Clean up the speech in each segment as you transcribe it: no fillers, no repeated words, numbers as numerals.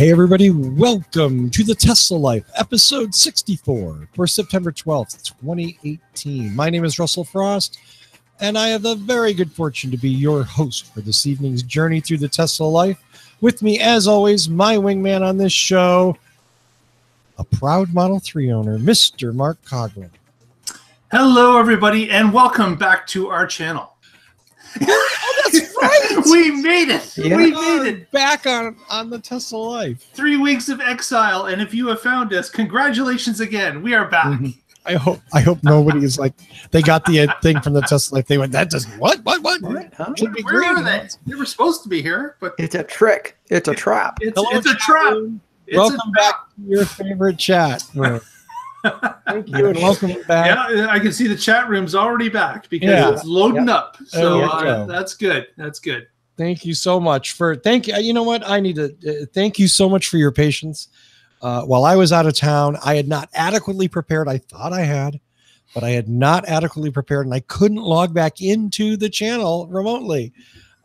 Hey everybody, welcome to the Tesla Life, episode 64 for September 12th, 2018. My name is Russell Frost, and I have the very good fortune to be your host for this evening's journey through the Tesla Life. With me, as always, my wingman on this show, a proud Model 3 owner, Mr. Mark Coughlin. Hello, everybody, and welcome back to our channel. Oh, that's right! We made it! Yeah. We made it! Back on the Tesla Life. 3 weeks of exile, and if you have found us, congratulations again. We are back. Mm-hmm. I hope nobody is like, they got the thing from the Tesla Life. They went, that doesn't, what? Huh? Where are they? They were supposed to be here, but it's a trick. It's a trap. It's a trap. Welcome back to your favorite chat room. Thank you, and welcome back. Yeah, I can see the chat room's already back because it's loading up. So that's good. That's good. Thank you so much you know what? I need to thank you so much for your patience. While I was out of town, I had not adequately prepared. I thought I had, but I had not adequately prepared, and I couldn't log back into the channel remotely.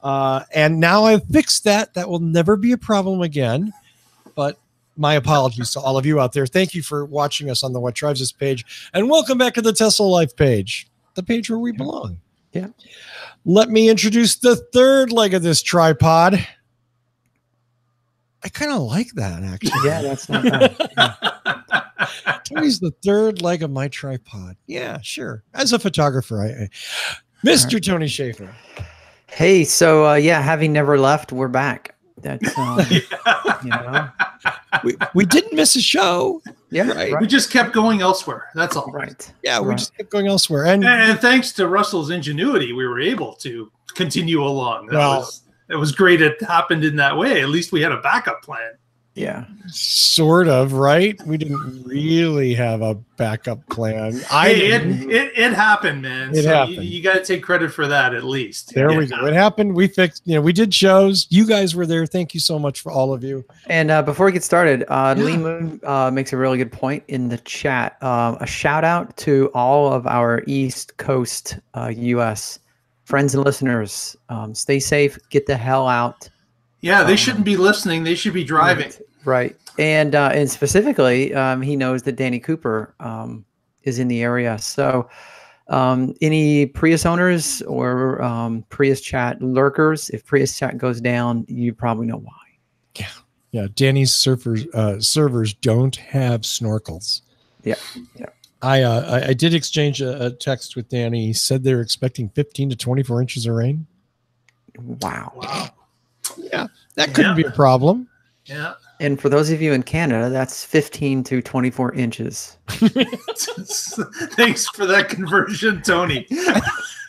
And now I've fixed that. That will never be a problem again. But my apologies to all of you out there. Thank you for watching us on the What Drives Us page, and welcome back to the Tesla Life page, the page where we belong. Yeah. Let me introduce the third leg of this tripod. I kind of like that, actually. Yeah, that's not bad. Tony's the third leg of my tripod. Yeah, sure. As a photographer, Mr. Tony Schaefer. Hey, so having never left, we're back. That's you know, we didn't miss a show. Yeah, right. We just kept going elsewhere. That's all. Right. Yeah, we just kept going elsewhere, and thanks to Russell's ingenuity, we were able to continue along. It was great. It happened in that way. At least we had a backup plan. Yeah, sort of, right? We didn't really have a backup plan. It happened, man. It happened. You got to take credit for that, at least. There we go. It happened. We fixed. We did shows. You guys were there. Thank you so much for all of you. And before we get started, Lee Moon makes a really good point in the chat. A shout out to all of our East Coast U.S. friends and listeners. Stay safe. Get the hell out. Yeah, they shouldn't be listening. They should be driving. Right. And specifically, he knows that Danny Cooper is in the area. So any Prius owners or Prius chat lurkers, if Prius chat goes down, you probably know why. Yeah. Danny's servers don't have snorkels. Yeah. I did exchange a text with Danny. He said they're expecting 15 to 24 inches of rain. Wow. Yeah, that couldn't be a problem. Yeah. And for those of you in Canada, that's 15 to 24 inches. Thanks for that conversion, Tony. I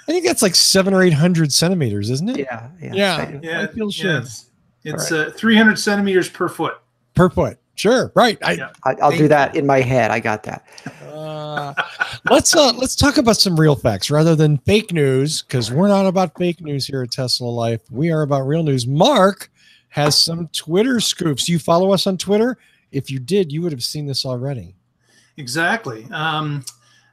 think that's like 700 or 800 centimeters, isn't it? Yeah. I feel sure. It's 300 centimeters per foot. Per foot. Sure. Right. I'll do that in my head. I got that. Let's talk about some real facts rather than fake news, because we're not about fake news here at Tesla Life. We are about real news. Mark has some Twitter scoops. You follow us on Twitter? If you did, you would have seen this already. Exactly.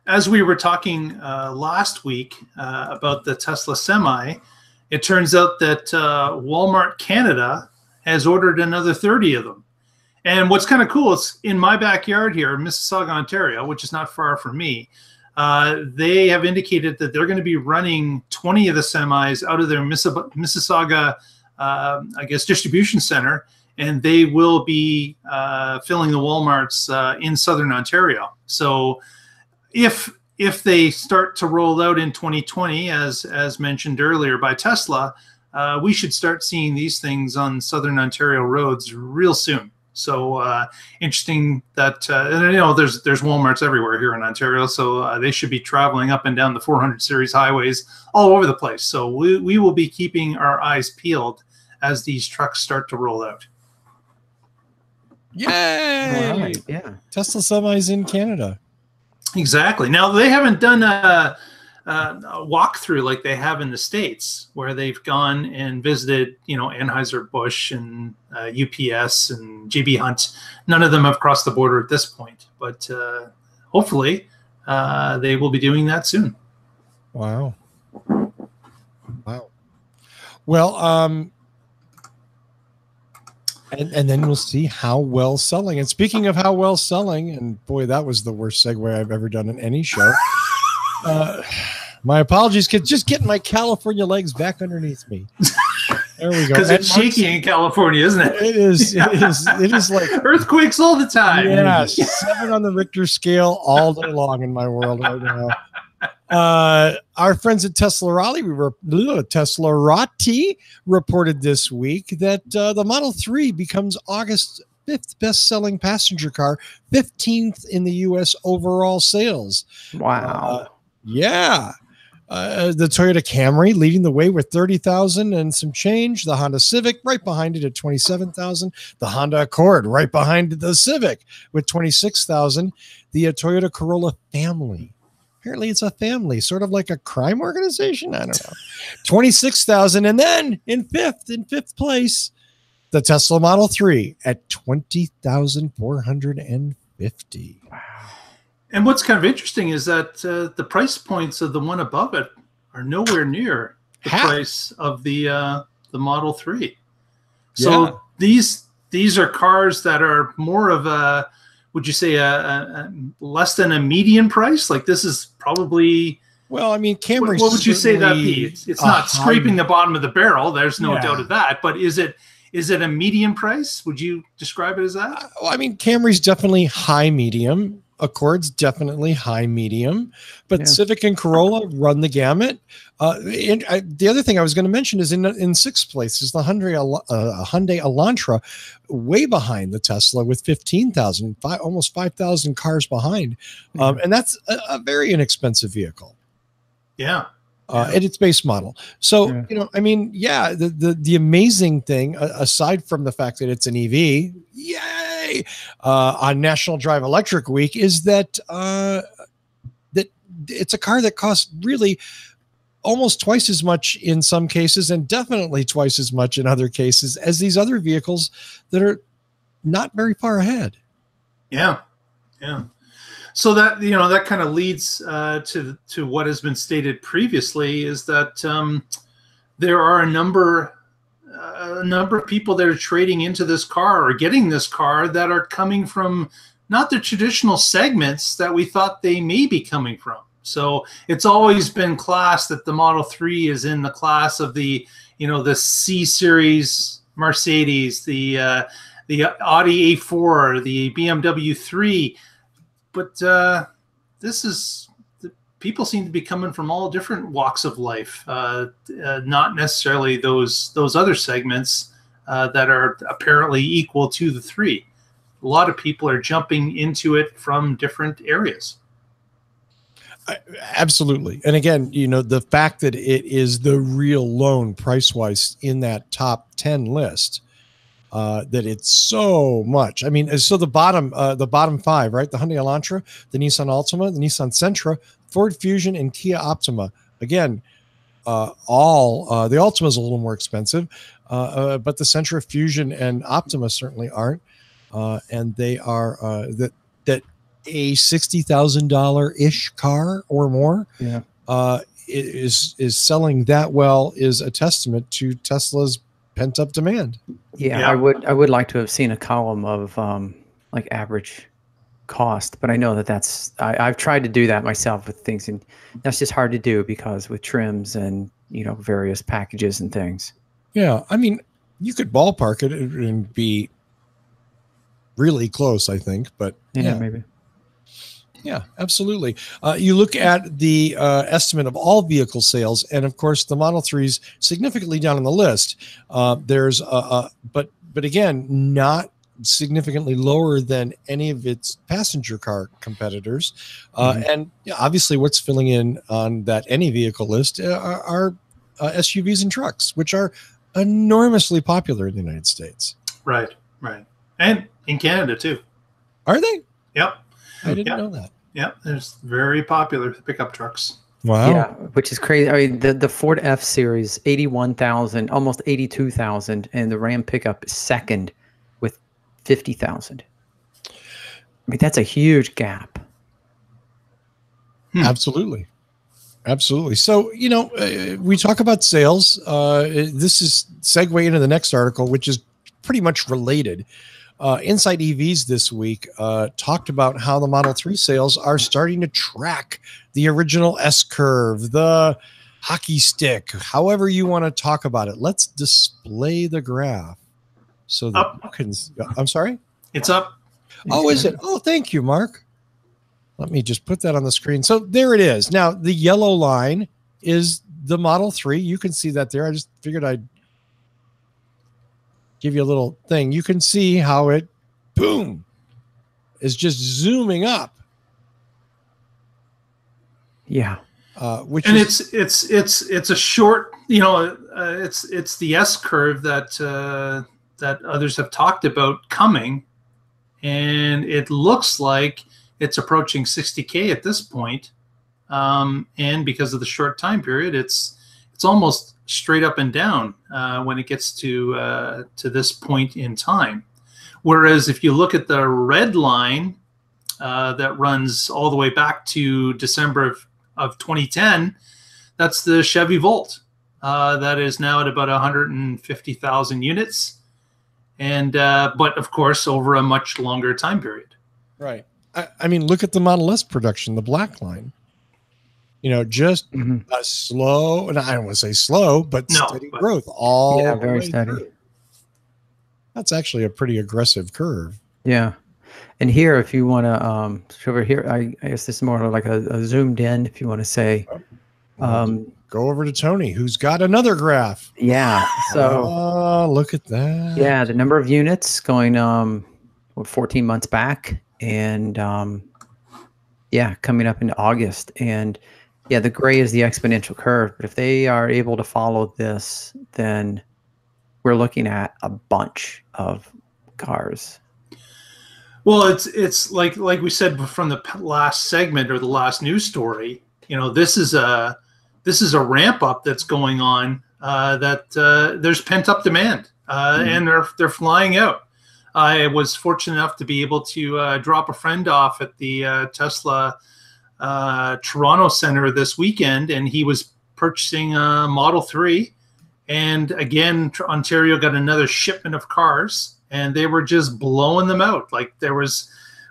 As we were talking last week about the Tesla Semi, it turns out that Walmart Canada has ordered another 30 of them. And what's kind of cool is in my backyard here, Mississauga, Ontario, which is not far from me, they have indicated that they're going to be running 20 of the semis out of their Mississauga, distribution center, and they will be filling the Walmarts in Southern Ontario. So if they start to roll out in 2020, as mentioned earlier by Tesla, we should start seeing these things on Southern Ontario roads real soon. So interesting that there's Walmarts everywhere here in Ontario, so they should be traveling up and down the 400 series highways all over the place. So we will be keeping our eyes peeled as these trucks start to roll out. Yay! Right. Yeah, Tesla semis in Canada. Exactly. Now they haven't done a walkthrough like they have in the States, where they've gone and visited, Anheuser-Busch and UPS and JB Hunt. None of them have crossed the border at this point, but hopefully they will be doing that soon. Wow. Well, And then we'll see how well selling. And speaking of how well selling, and boy, that was the worst segue I've ever done in any show. My apologies, kids. Just getting my California legs back underneath me. There we go. Because it's shaky in California, isn't it? It is. It is like earthquakes all the time. Yes, 7 on the Richter scale all day long in my world right now. Our friends at Teslarati reported this week that the Model 3 becomes August's 5th best-selling passenger car, 15th in the U.S. overall sales. Wow. Yeah. The Toyota Camry leading the way with 30,000 and some change. The Honda Civic right behind it at 27,000. The Honda Accord right behind the Civic with 26,000. The Toyota Corolla family. Apparently it's a family, sort of like a crime organization. I don't know. 26,000. And then in fifth place, the Tesla Model 3 at 20,450. Wow. And what's kind of interesting is that the price points of the one above it are nowhere near the price of the Model 3. So these are cars that are more of a, would you say, a less than a median price? Like this is probably. Well, I mean, Camry. What would you say that be? It's not scraping the bottom of the barrel. There's no doubt of that. But is it a median price? Would you describe it as that? Well, I mean, Camry's definitely high medium. Accord's definitely high medium, but Civic and Corolla run the gamut. The other thing I was going to mention is in sixth place is the Hyundai Elantra, way behind the Tesla with 15,000, almost 5,000 cars behind, and that's a very inexpensive vehicle. Yeah. At its base model. So, I mean, the amazing thing, aside from the fact that it's an EV, yay, on National Drive Electric Week, is that that it's a car that costs really almost twice as much in some cases, and definitely twice as much in other cases as these other vehicles that are not very far ahead. Yeah. Yeah. So that, that kind of leads to what has been stated previously, is that there are a number of people that are trading into this car or getting this car that are coming from not the traditional segments that we thought they may be coming from. So it's always been classed that the Model 3 is in the class of the C Series Mercedes, the Audi A4, the BMW 3. But people seem to be coming from all different walks of life, not necessarily those other segments that are apparently equal to the 3. A lot of people are jumping into it from different areas. Absolutely. And again, the fact that it is the real lone price-wise in that top 10 list, that it's so much. I mean, so the bottom 5, right? The Hyundai Elantra, the Nissan Altima, the Nissan Sentra, Ford Fusion, and Kia Optima. Again, the Altima is a little more expensive, but the Sentra, Fusion, and Optima certainly aren't. And they are that a $60,000-ish car or more is selling that well is a testament to Tesla's pent-up demand. Yeah, I would like to have seen a column of like average cost, but I know that's I've tried to do that myself with things, and that's just hard to do because with trims and various packages and things. Yeah, I mean, you could ballpark it and be really close, I think, but maybe. Yeah, absolutely. You look at the estimate of all vehicle sales, and of course, the Model 3's significantly down on the list. There's but again, not significantly lower than any of its passenger car competitors. And obviously, what's filling in on that any vehicle list are SUVs and trucks, which are enormously popular in the United States. Right, and in Canada too. Are they? Yep. I didn't know that. Yeah, there's very popular pickup trucks. Wow. Yeah, which is crazy. I mean, the Ford F Series, 81,000, almost 82,000, and the Ram pickup is second with 50,000. I mean, that's a huge gap. Absolutely. So, we talk about sales. This is segue into the next article, which is pretty much related. Inside EVs this week talked about how the Model 3 sales are starting to track the original S-curve, the hockey stick, however you want to talk about it. Let's display the graph so that you can. I'm sorry? It's up. Oh, is it? Oh, thank you, Mark. Let me just put that on the screen. So there it is. Now, the yellow line is the Model 3. You can see that there. I just figured I'd give you a little thing. You can see how it, boom, is just zooming up. Yeah. Which and is, it's a short, it's the S curve that others have talked about coming, and it looks like it's approaching 60K at this point. And because of the short time period, it's almost straight up and down when it gets to this point in time. Whereas if you look at the red line that runs all the way back to December of 2010, that's the Chevy Volt. That is now at about 150,000 units. And but of course, over a much longer time period. Right. I mean, look at the Model S production, the black line. Just a slow, and I don't want to say slow, but steady growth. Very steady. Through. That's actually a pretty aggressive curve. Yeah. And here, if you want to, over here, I guess this is more like a zoomed in, if you want to say. Go over to Tony, who's got another graph. Yeah. So look at that. Yeah, the number of units going 14 months back, and coming up into August. And yeah, the gray is the exponential curve. But if they are able to follow this, then we're looking at a bunch of cars. Well, it's like we said from the last segment or the last news story. This is a ramp up that's going on. That there's pent up demand, and they're flying out. I was fortunate enough to be able to drop a friend off at the Tesla Toronto Center this weekend, and he was purchasing a Model 3. And again, Ontario got another shipment of cars, and they were just blowing them out. Like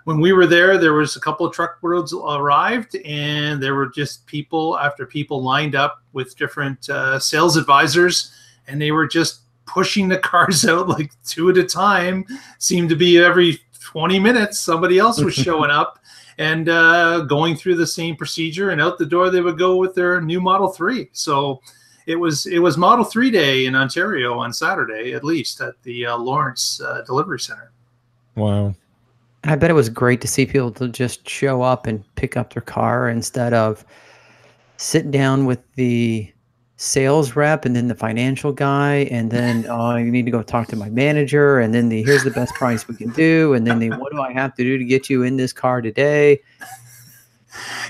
when we were there was a couple of truckloads arrived, and there were just people after people lined up with different sales advisors, and they were just pushing the cars out like two at a time. Seemed to be every 20 minutes somebody else was showing up and going through the same procedure, and out the door they would go with their new Model 3. So it was Model 3 day in Ontario on Saturday, at least at the Lawrence Delivery Center. Wow. I bet it was great to see people to just show up and pick up their car instead of sit down with the sales rep and then the financial guy, and then you need to go talk to my manager, and then here's the best price we can do, and then what do I have to do to get you in this car today?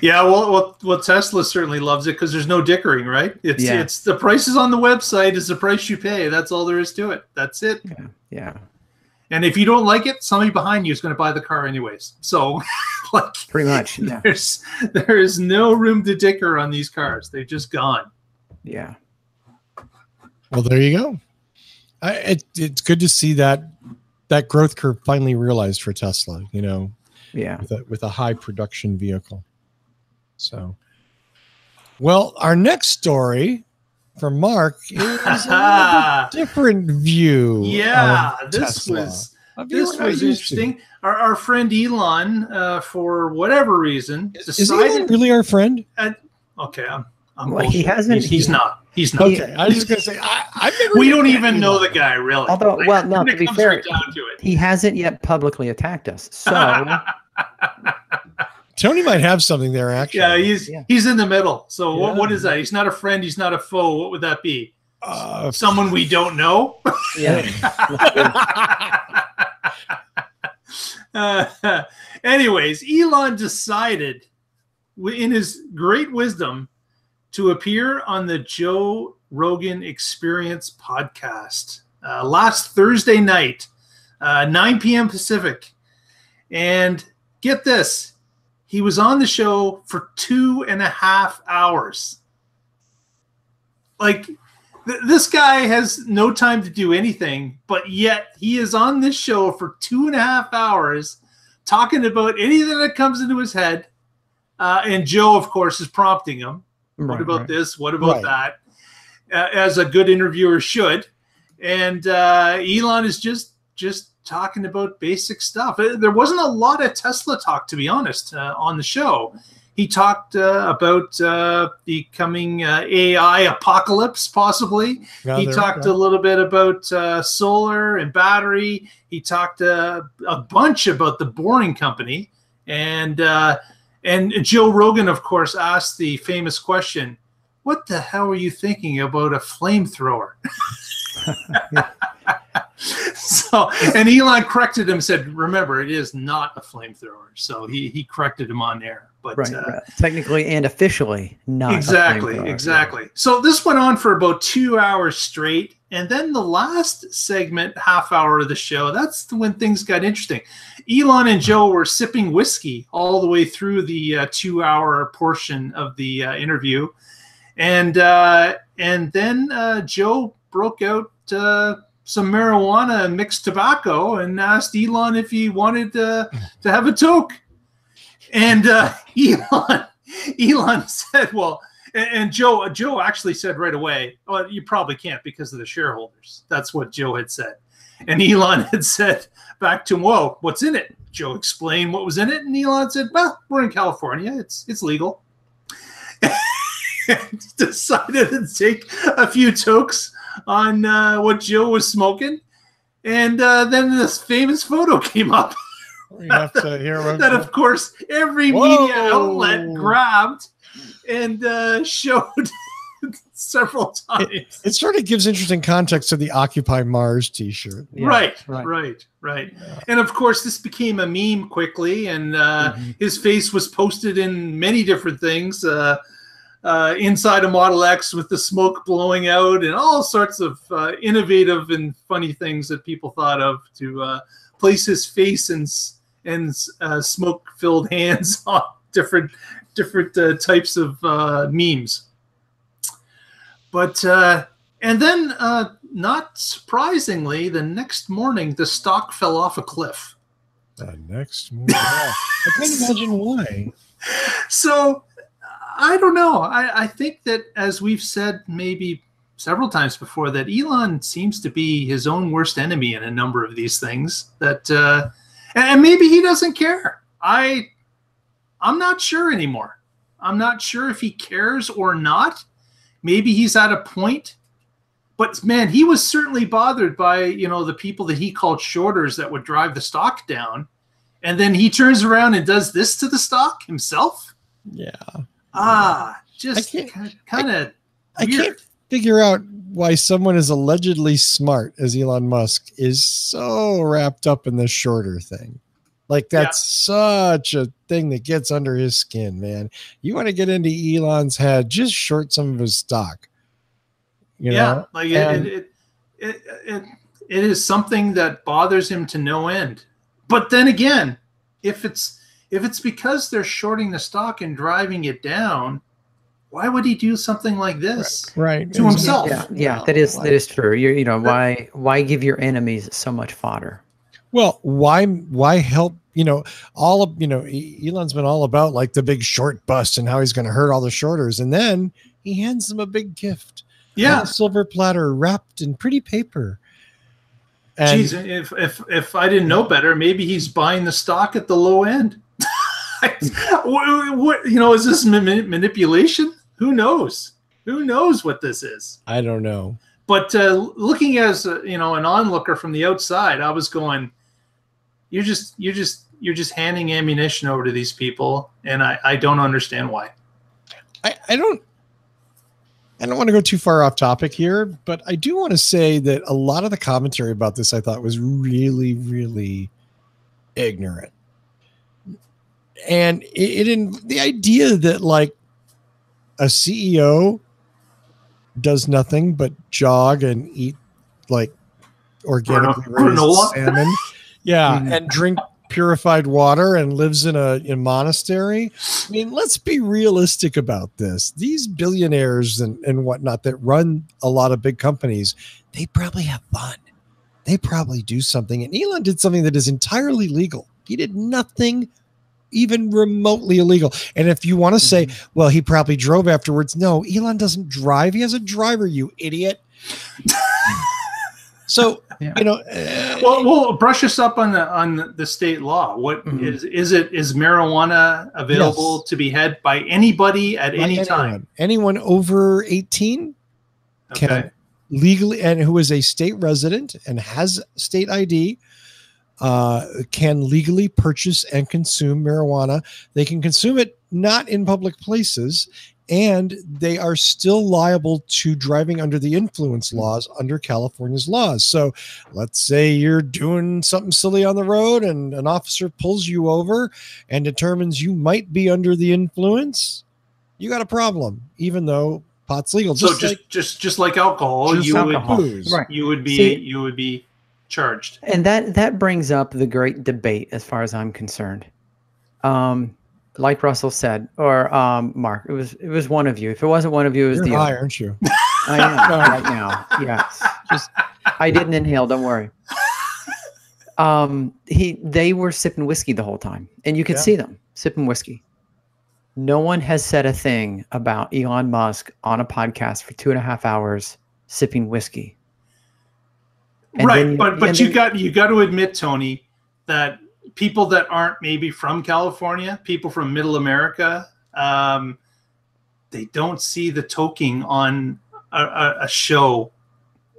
Yeah, well, Tesla certainly loves it because there's no dickering, right? It's the prices on the website is the price you pay. That's all there is to it. That's it. Yeah. And if you don't like it, somebody behind you is going to buy the car anyways. So, pretty much, yeah. There is no room to dicker on these cars. They're just gone. Yeah. Well, there you go. It's good to see that growth curve finally realized for Tesla. Yeah. With a high production vehicle. So, well, our next story from Mark is a different view. Yeah, this was interesting. Our friend Elon, for whatever reason, decided. Is Elon really our friend? Okay, well, he hasn't. He's not. He's not. Okay, I was just gonna say we don't even know the guy really. Although, well, no, to be fair, right down to it, he hasn't yet publicly attacked us. So. Tony might have something there, actually. Yeah, he's in the middle. So what is that? He's not a friend. He's not a foe. What would that be? Someone we don't know? Yeah. Anyways, Elon decided, in his great wisdom, to appear on the Joe Rogan Experience podcast last Thursday night, 9 p.m. Pacific. And get this. He was on the show for 2.5 hours. Like, This guy has no time to do anything, but yet he is on this show for 2.5 hours talking about anything that comes into his head. And Joe, of course, is prompting him. What about this? What about that? As a good interviewer should. And Elon is just talking about basic stuff. There wasn't a lot of Tesla talk, to be honest, on the show. He talked about the coming AI apocalypse, possibly. He talked a little bit about solar and battery. He talked a bunch about the Boring Company. And Joe Rogan, of course, asked the famous question, what the hell are you thinking about a flamethrower? So, and Elon corrected him, said, remember, it is not a flamethrower. So he corrected him on air. But technically and officially not. Exactly. So this went on for about 2 hours straight. And then the last segment, half hour of the show, that's when things got interesting. Elon and Joe were sipping whiskey all the way through the 2 hour portion of the interview. And then Joe broke out some marijuana and mixed tobacco and asked Elon if he wanted to have a toke. And Elon said, well, and Joe actually said right away, well, you probably can't because of the shareholders. That's what Joe had said. And Elon had said back to him, whoa, what's in it? Joe explained what was in it. And Elon said, well, we're in California. It's legal. And decided to take a few tokes on what Joe was smoking. And then this famous photo came up. You have to hear that, of course, every media outlet grabbed and showed several times. It sort of gives interesting context to the Occupy Mars t-shirt. Yeah, right. Yeah. And of course, this became a meme quickly, and his face was posted in many different things. Inside a Model X with the smoke blowing out and all sorts of innovative and funny things that people thought of to place his face and smoke-filled hands on different types of memes. But and then, not surprisingly, the next morning the stock fell off a cliff. The next morning, I can't imagine why. So I don't know. I think that, as we've said maybe several times before, that Elon seems to be his own worst enemy in a number of these things. That and maybe he doesn't care. I'm not sure anymore. I'm not sure if he cares or not. Maybe he's at a point. But man, he was certainly bothered by the people that he called shorters that would drive the stock down, and then he turns around and does this to the stock himself. Yeah. Just kind of. I can't figure out why someone as allegedly smart as Elon Musk is so wrapped up in the shorter thing. Like, that's such a thing that gets under his skin, man. You want to get into Elon's head, just short some of his stock. You know? Like it is something that bothers him to no end. But then again, if it's because they're shorting the stock and driving it down, why would he do something like this right. to himself? Yeah, that is true. Why give your enemies so much fodder? Well, why help? Elon's been all about like the big short bust and how he's going to hurt all the shorters, and then he hands them a big gift. Yeah, a silver platter wrapped in pretty paper. And if I didn't know better, maybe he's buying the stock at the low end. Is this manipulation? Who knows? Who knows what this is? I don't know. But looking as an onlooker from the outside, I was going, you're just handing ammunition over to these people, and I don't understand why. I don't want to go too far off topic here, but I do want to say that a lot of the commentary about this I thought was really, really ignorant. And the idea that like a CEO does nothing but jog and eat like organically raised salmon, and drink purified water and lives in a monastery. I mean, let's be realistic about this. These billionaires and whatnot that run a lot of big companies, they probably have fun. They probably do something. And Elon did something that is entirely legal. He did nothing even remotely illegal. And if you want to say, well, he probably drove afterwards. No, Elon doesn't drive. He has a driver, you idiot. So, you know, well, brush us up on the state law. What is marijuana available to be had by anybody at any time? Anyone over 18 can legally, and who is a state resident and has state ID, can legally purchase and consume marijuana. They can consume it not in public places, and they are still liable to driving under the influence laws under California's laws. So let's say you're doing something silly on the road and an officer pulls you over and determines you might be under the influence. You got a problem, even though pot's legal. So just like alcohol, you would be charged. And that brings up the great debate as far as I'm concerned. Like Russell said, or Mark, it was one of you. If it wasn't one of you, it was You're the high, other. Aren't you? I am right now. Yes. Just I didn't inhale, don't worry. They were sipping whiskey the whole time. And you could see them sipping whiskey. No one has said a thing about Elon Musk on a podcast for 2.5 hours sipping whiskey. And right, but you got to admit, Tony, that people that aren't maybe from California, people from Middle America, they don't see the toking on a show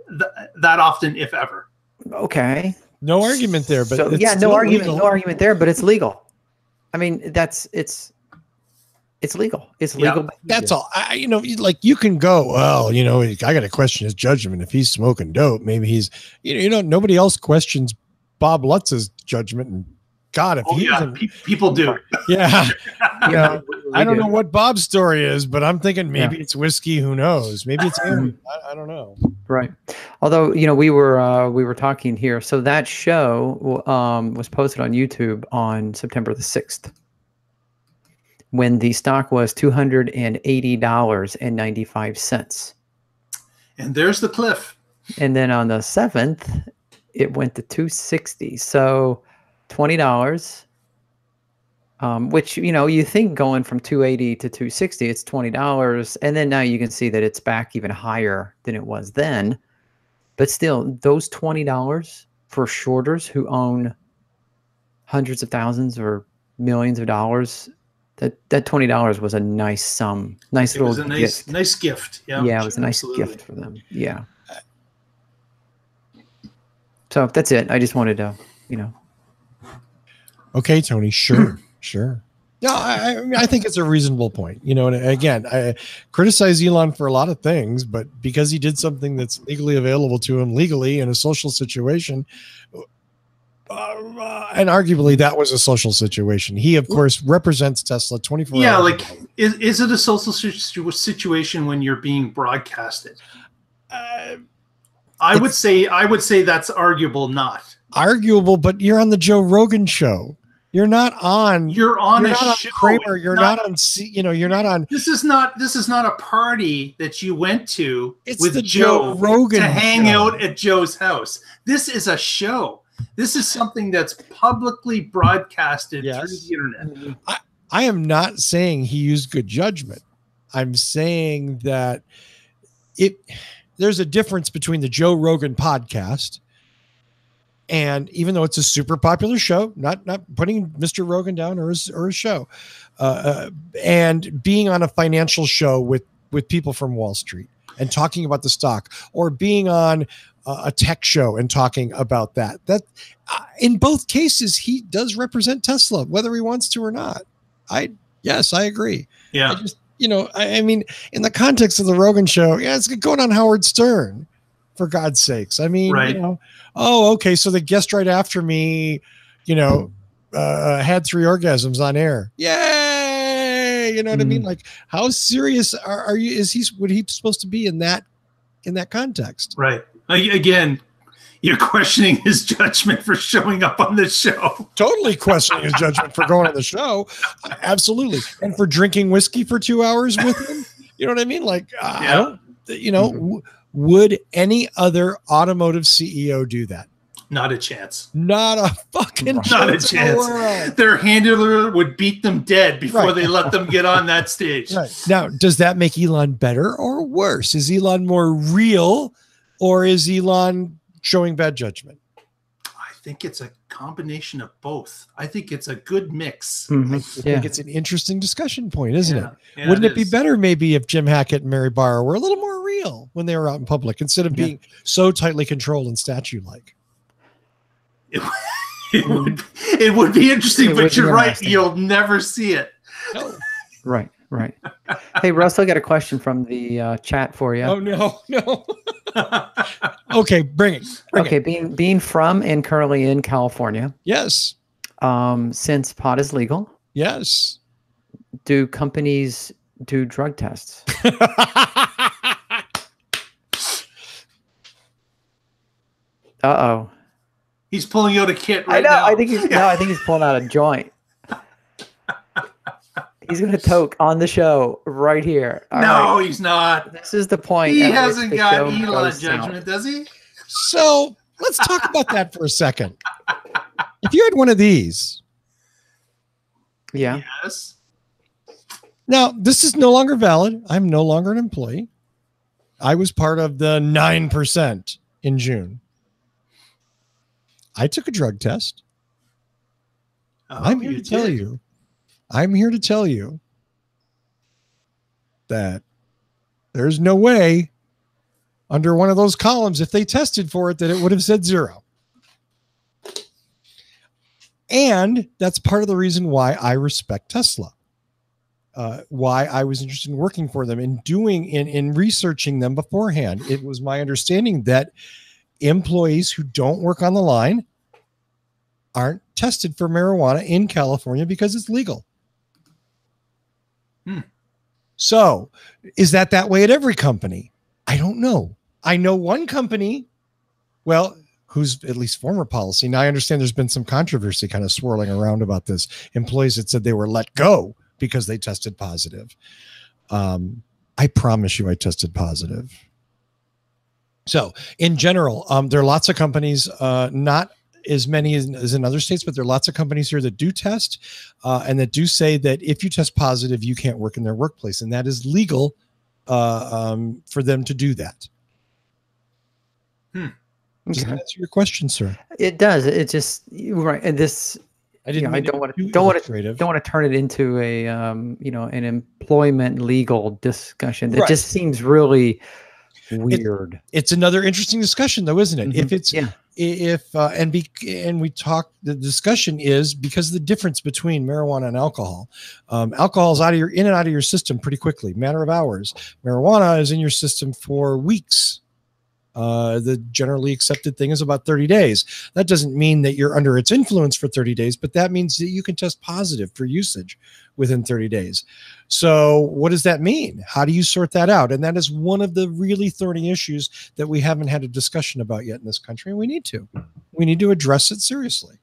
that often, if ever. Okay. No argument there, but no argument there, but it's legal. I mean, it's legal. It's legal. That's all. You can go, well, I got to question his judgment. If he's smoking dope, maybe he's, nobody else questions Bob Lutz's judgment. And God, if people do. Yeah. I don't know what Bob's story is, but I'm thinking maybe it's whiskey. Who knows? Maybe it's him. I don't know. Right. Although, we were talking here. So that show was posted on YouTube on September the 6th. When the stock was $280.95. And there's the cliff. And then on the 7th, it went to $260. So $20, which, you think going from $280 to $260, it's $20. And then now you can see that it's back even higher than it was then. But still, those $20 for shorters who own hundreds of thousands or millions of dollars, that $20 was a nice sum, nice little gift. Nice gift. Yeah, it was a nice gift for them. Yeah. So that's it. I just wanted to, Okay, Tony. Sure, sure. No, I think it's a reasonable point. And again, I criticize Elon for a lot of things, but because he did something that's legally available to him legally in a social situation. And arguably that was a social situation. He, of course, represents Tesla 24 hours. Yeah, like, is it a social situation when you're being broadcasted? I would say that's arguable not. Arguable, but you're on the Joe Rogan show. You're not on. You're on a show. Kramer. You're not on. You're not on. This is not a party that you went to with the Joe Rogan to hang out at Joe's house. This is a show. This is something that's publicly broadcasted through the internet. I am not saying he used good judgment. I'm saying that there's a difference between the Joe Rogan podcast, and even though it's a super popular show, not putting Mr. Rogan down or his show, and being on a financial show with people from Wall Street and talking about the stock, or being on a tech show and talking about that in both cases, he does represent Tesla, whether he wants to or not. I agree. Yeah. I just, I mean, in the context of the Rogan show, it's going on Howard Stern, for God's sakes. I mean, right. Okay. So the guest right after me, had 3 orgasms on air. Yay. You know what I mean? Like, how serious are you? Would he supposed to be in that context? Right. Again, You're questioning his judgment for showing up on the show. Totally questioning his judgment for going on the show. Absolutely. And for drinking whiskey for 2 hours with him. You know what I mean? Like, I don't, would any other automotive CEO do that? Not a chance. Not a fucking Not a chance. Their handler would beat them dead before they let them get on that stage. Right. Now, does that make Elon better or worse? Is Elon more real, or is Elon showing bad judgment? I think it's a combination of both. I think it's a good mix. I think it's an interesting discussion point, isn't it? Yeah, Wouldn't it be better maybe if Jim Hackett and Mary Barra were a little more real when they were out in public instead of being so tightly controlled and statue-like? It would be interesting, but you're right. You'll never see it. No. Right. Hey, Russ, I got a question from the chat for you. Oh, no. Okay, bring it. Being from and currently in California. Yes. Since pot is legal. Yes. Do companies do drug tests? Uh-oh. He's pulling out a kit right now. I think he's pulling out a joint. He's going to toke on the show right here. No, he's not. This is the point. He hasn't got Elon judgment, does he? So let's talk about that for a second. If you had one of these. Yeah. Yes. Now, this is no longer valid. I'm no longer an employee. I was part of the 9% in June. I took a drug test. I'm here to tell you that there's no way under one of those columns, if they tested for it, that it would have said 0. And that's part of the reason why I respect Tesla. Why I was interested in working for them and in researching them beforehand. It was my understanding that employees who don't work on the line aren't tested for marijuana in California because it's legal. So is that way at every company? I don't know. I know one company, well, who's at least former policy. Now I understand there's been some controversy kind of swirling around about this. Employees that said they were let go because they tested positive. I promise you I tested positive. So in general, there are lots of companies, not as many as in other states, but there are lots of companies here that do test and that do say that if you test positive, you can't work in their workplace. And that is legal for them to do that. Does that answer your question, sir? It does. It just right. And this, I don't want to turn it into a an employment legal discussion. It just seems really weird. It's another interesting discussion, though, isn't it? If it's and we talk. The discussion is because of the difference between marijuana and alcohol. Alcohol is in and out of your system pretty quickly, matter of hours. Marijuana is in your system for weeks. The generally accepted thing is about 30 days. That doesn't mean that you're under its influence for 30 days, but that means that you can test positive for usage within 30 days. So what does that mean? How do you sort that out? And that is one of the really thorny issues that we haven't had a discussion about yet in this country. And we need to address it seriously.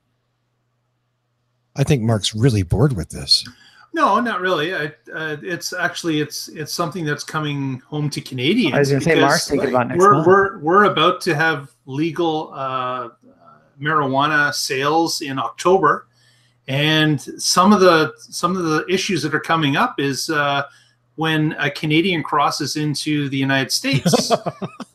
I think Mark's really bored with this. No, not really. It's something that's coming home to Canadians. I was going to say, Mark's thinking about next month. We're about to have legal marijuana sales in October, and some of the issues that are coming up is when a Canadian crosses into the United States,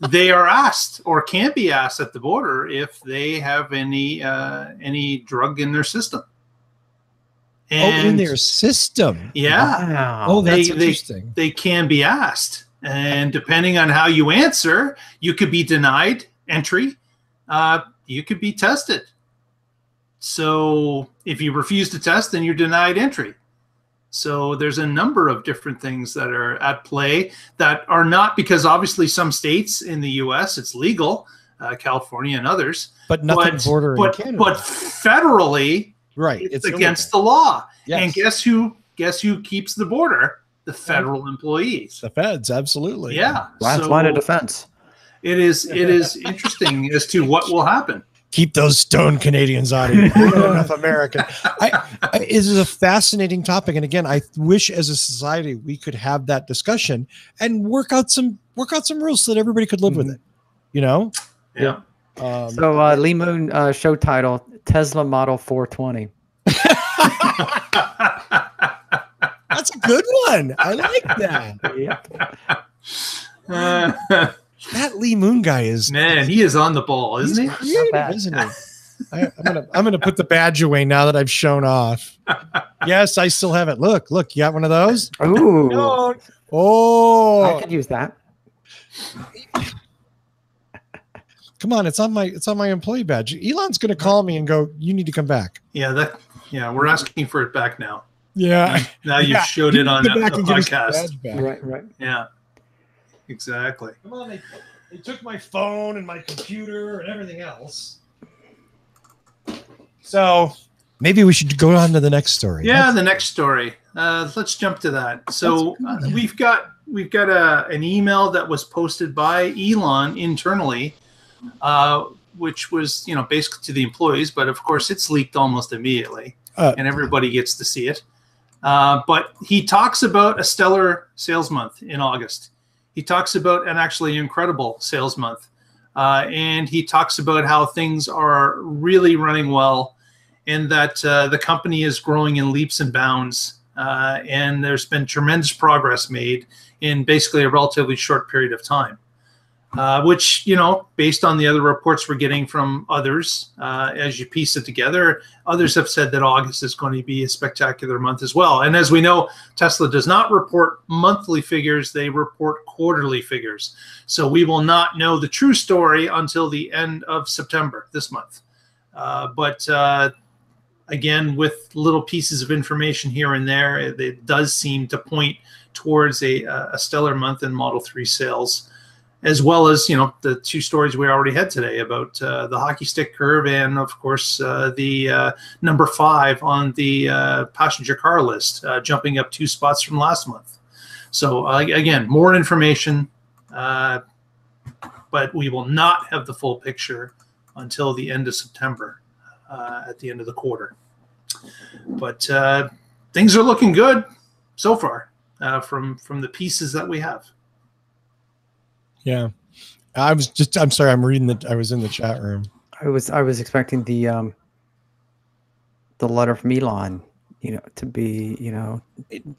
they are asked or can be asked at the border if they have any drug in their system. And, in their system. Yeah. Wow. Oh, that's interesting. They can be asked. And depending on how you answer, you could be denied entry. You could be tested. So if you refuse to test, then you're denied entry. So there's a number of different things that are at play that are not, because obviously some states in the U.S. it's legal, California and others. But nothing bordering Canada. But federally, right, it's against the law. Yes. And guess who keeps the border? The federal employees. The feds, absolutely. Yeah. Last line of defense. it is interesting as to what will happen. Keep those stone Canadians out of here. They're not enough American. It is a fascinating topic, and again, I wish as a society we could have that discussion and work out some rules so that everybody could live with it. You know? Yeah. So Lee Moon show title: Tesla Model 420. That's a good one. I like that. Yep. That Lee Moon guy is, man, he is on the ball, isn't he? creative, isn't he? I'm gonna put the badge away now that I've shown off. Yes, I still have it. Look, you got one of those? Ooh, No. Oh, I could use that. come on, it's on my employee badge. Elon's gonna call me and go, you need to come back. Yeah, we're asking for it back now. Yeah. Now you've showed it on the podcast. Badge back. Right. Yeah, exactly. Come on, they took my phone and my computer and everything else. So maybe we should go on to the next story. Yeah, the next story. Let's jump to that. So we've got an email that was posted by Elon internally, which was basically to the employees, but of course it's leaked almost immediately, and everybody gets to see it. But he talks about a stellar sales month in August. He talks about an actually incredible sales month. And he talks about how things are really running well and that the company is growing in leaps and bounds. And there's been tremendous progress made in basically a relatively short period of time. Which, based on the other reports we're getting from others, as you piece it together, others have said that August is going to be a spectacular month as well. And as we know, Tesla does not report monthly figures, they report quarterly figures. So we will not know the true story until the end of September this month. But again, with little pieces of information here and there, it does seem to point towards a stellar month in Model 3 sales, as well as the two stories we already had today about the hockey stick curve and, of course, the number 5 on the passenger car list, jumping up 2 spots from last month. So again, more information, but we will not have the full picture until the end of September, at the end of the quarter. But things are looking good so far from the pieces that we have. Yeah. I'm sorry. I was in the chat room. I was expecting the letter from Elon, to be,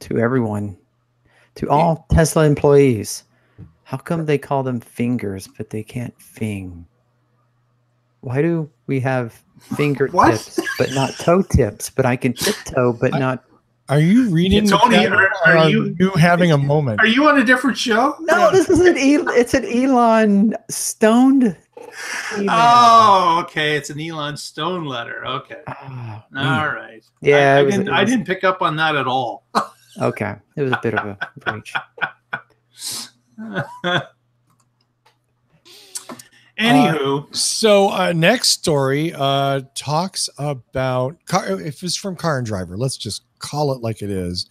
to everyone, to all Tesla employees. How come they call them fingers, but they can't fing? Why do we have fingertips, but not toe tips? But I can tiptoe, but not. Are you reading? Tony, are you having a moment? Are you on a different show? No, this is it's an Elon stoned email. Oh, okay. It's an Elon Stone letter. Okay. Oh, all right. Yeah, I didn't pick up on that at all. Okay, it was a bit of a breach. Anywho, so next story talks about if it's from Car and Driver, let's just call it like it is.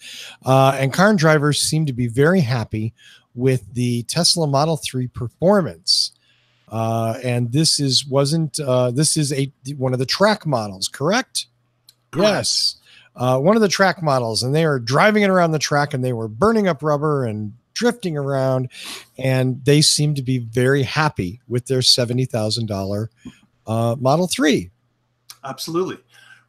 And Car and Driver seem to be very happy with the Tesla Model 3 performance. And this is one of the track models, correct? Yes. One of the track models, and they are driving it around the track and they were burning up rubber and drifting around, and they seem to be very happy with their $70,000 Model 3. Absolutely.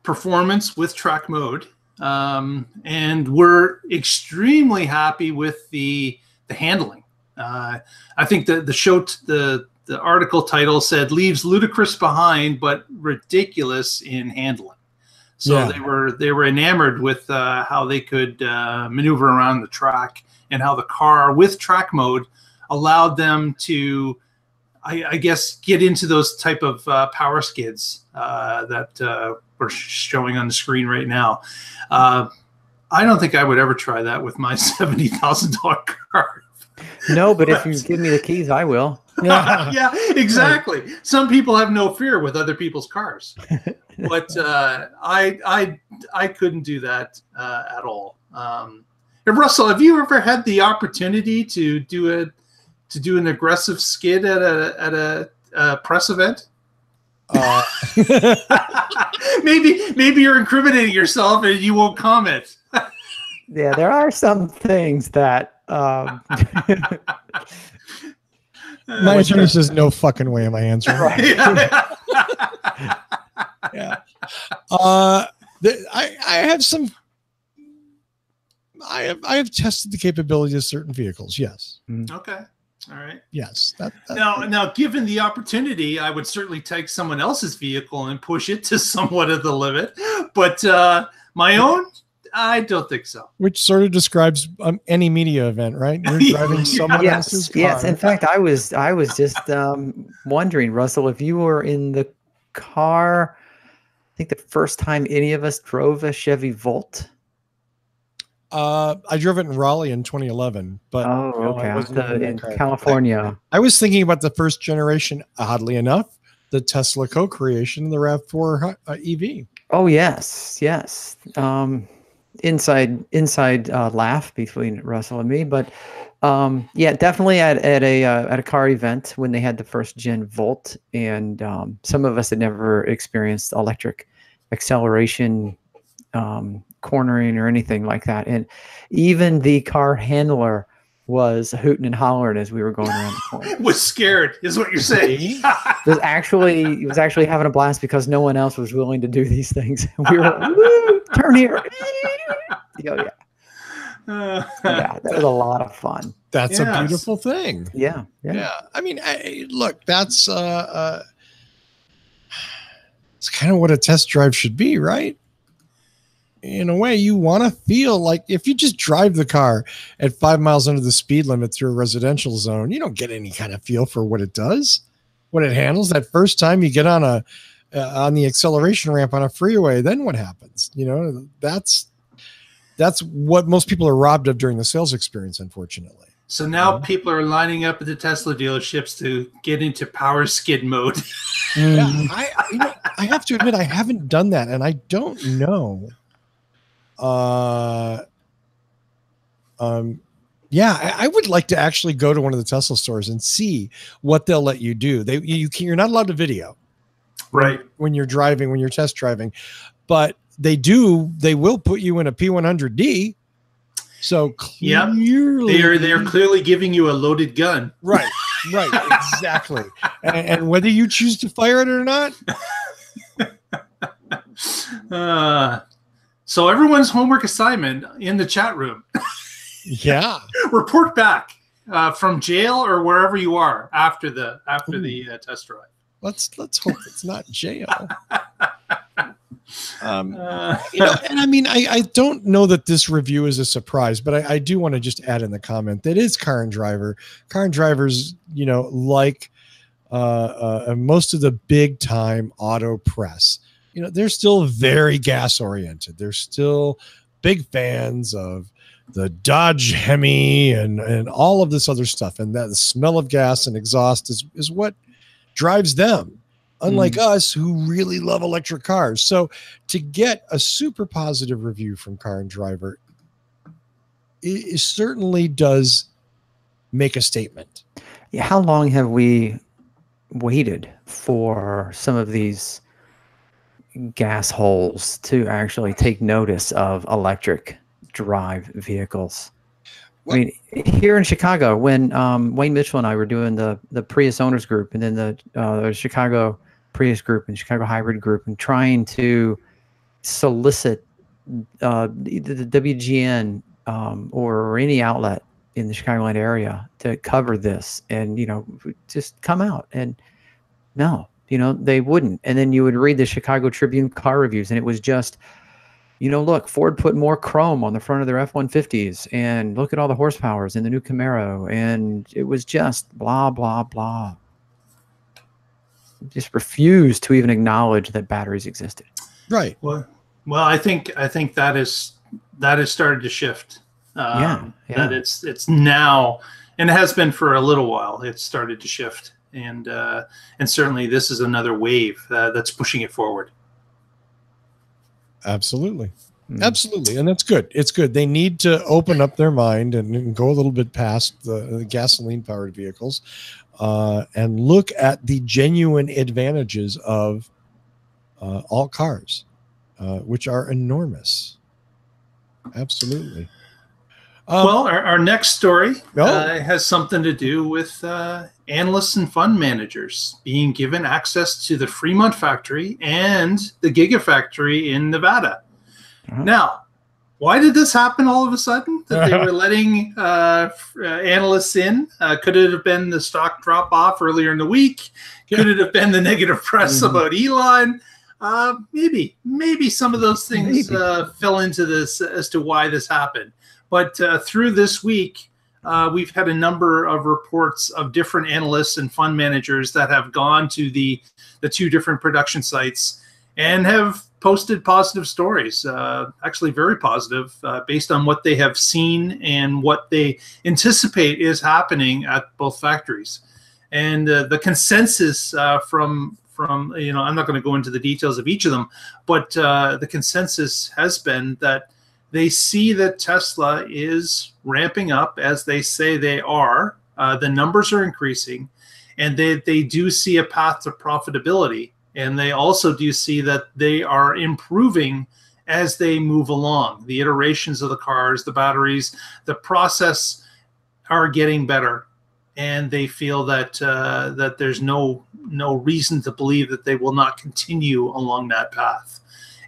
Performance with track mode. And we're extremely happy with the handling. I think the article title said leaves ludicrous behind, but ridiculous in handling. So yeah. they were enamored with how they could maneuver around the track, and how the car with track mode allowed them to, I guess, get into those type of power skids that we're showing on the screen right now. I don't think I would ever try that with my $70,000 car. No, but if you give me the keys, I will. Yeah, exactly. Some people have no fear with other people's cars, but I couldn't do that at all. Russell, have you ever had the opportunity to do to do an aggressive skid at a press event? Maybe you're incriminating yourself and you won't comment. Yeah, there are some things that. My attorney says no fucking way am I answering. Right. Yeah. I have some. I have tested the capability of certain vehicles. Yes. Okay. All right. Yes. Now, given the opportunity, I would certainly take someone else's vehicle and push it to somewhat of the limit. But my own, I don't think so. Which sort of describes any media event, right? You're driving someone else's car. Yes. In fact, I was just wondering, Russell, if you were in the car. I think the first time any of us drove a Chevy Volt. I drove it in Raleigh in 2011, but okay. In California. I was thinking about the first generation, oddly enough, the Tesla co-creation, the RAV4 EV. Oh yes. Inside laugh between Russell and me, but yeah, definitely at a car event when they had the first gen Volt, and some of us had never experienced electric acceleration, cornering or anything like that, and even the car handler was hooting and hollering as we were going around the corner. Was scared, is what you're saying. was actually having a blast because no one else was willing to do these things. We were like, woo, turn here. Yeah, that was a lot of fun. That's a beautiful thing. Yeah. I mean, look, that's it's kind of what a test drive should be, right? In a way, you want to feel like if you just drive the car at 5 miles under the speed limit through a residential zone, you don't get any kind of feel for what it does, what it handles. That first time you get on on the acceleration ramp on a freeway, then what happens? You know, that's what most people are robbed of during the sales experience, unfortunately. So now people are lining up at the Tesla dealerships to get into power skid mode. Yeah, I have to admit I haven't done that, and I don't know. Yeah, I would like to actually go to one of the Tesla stores and see what they'll let you do. You're not allowed to video, right? When you're driving, when you're test driving, but they will put you in a P100D. So clearly, they're clearly giving you a loaded gun. Right, exactly. and whether you choose to fire it or not. So everyone's homework assignment in the chat room. Yeah. Report back from jail or wherever you are after the test drive. Let's hope it's not jail. And I mean, I don't know that this review is a surprise, but I do want to just add in the comment that is Car and Driver. Car and Drivers, like most of the big time auto press, they're still very gas oriented. They're still big fans of the Dodge Hemi and all of this other stuff. And that the smell of gas and exhaust is what drives them, unlike us who really love electric cars. So to get a super positive review from Car and Driver, it certainly does make a statement. Yeah, how long have we waited for some of these gas holes to actually take notice of electric drive vehicles? I mean, here in Chicago, when Wayne Mitchell and I were doing the Prius owners group, and then the Chicago Prius group and Chicago hybrid group, and trying to solicit the WGN or any outlet in the Chicagoland area to cover this, and just come out, and no, they wouldn't. And then you would read the Chicago Tribune car reviews, and it was just, look, Ford put more chrome on the front of their F-150s, and look at all the horsepowers in the new Camaro, and it was just blah, blah, blah. Just refused to even acknowledge that batteries existed. Right. Well, I think that is started to shift. That it's now, and it has been for a little while. It's started to shift, and certainly this is another wave that's pushing it forward. Absolutely. Absolutely. And that's good. It's good. They need to open up their mind and go a little bit past the gasoline powered vehicles and look at the genuine advantages of all cars, which are enormous. Absolutely. Well, our next story has something to do with analysts and fund managers being given access to the Fremont factory and the Gigafactory in Nevada. Now, why did this happen all of a sudden? That they were letting analysts in? Could it have been the stock drop off earlier in the week? Could it have been the negative press about Elon? Maybe some of those things fell into this as to why this happened. But through this week, we've had a number of reports of different analysts and fund managers that have gone to the two different production sites and have posted positive stories, actually very positive, based on what they have seen and what they anticipate is happening at both factories. And the consensus from I'm not going to go into the details of each of them, but the consensus has been that they see that Tesla is ramping up as they say they are. The numbers are increasing, and they do see a path to profitability. And they also do see that they are improving as they move along. The iterations of the cars, the batteries, the process are getting better. And they feel that that there's no reason to believe that they will not continue along that path.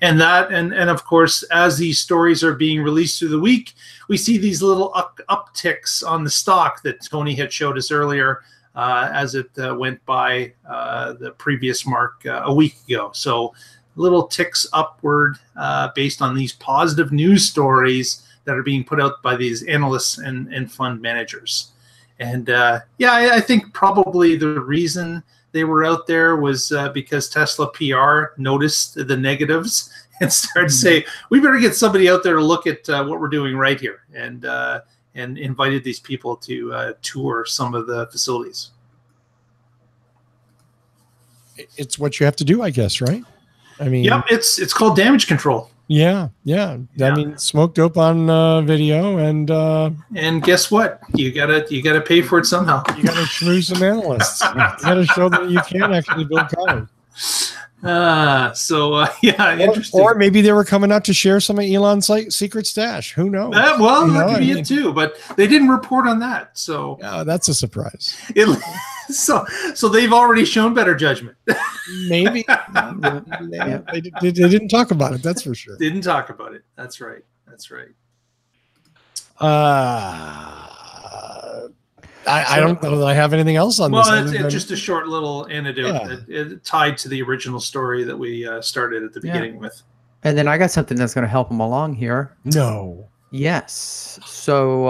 And of course, as these stories are being released through the week, we see these little upticks on the stock that Tony had showed us earlier as it went by the previous mark a week ago. So little ticks upward based on these positive news stories that are being put out by these analysts and fund managers. And I think probably the reason they were out there was because Tesla PR noticed the negatives and started to say, we better get somebody out there to look at what we're doing right here, and invited these people to tour some of the facilities. It's what you have to do, I guess, right? I mean, yep, it's called damage control. Yeah. I mean, smoke dope on video, and guess what? You gotta pay for it somehow. You gotta schmooze some analysts. You gotta show that you can actually build cars. Interesting. Or maybe they were coming out to share some of Elon's secret stash. Who knows? That could be it too, but they didn't report on that. So that's a surprise. So they've already shown better judgment. Maybe. They didn't talk about it. That's for sure. Didn't talk about it. That's right. I don't know that I have anything else on this. Well, it's just a short little anecdote that tied to the original story that we started at the beginning with. And then I got something that's going to help them along here. No. Yes. So,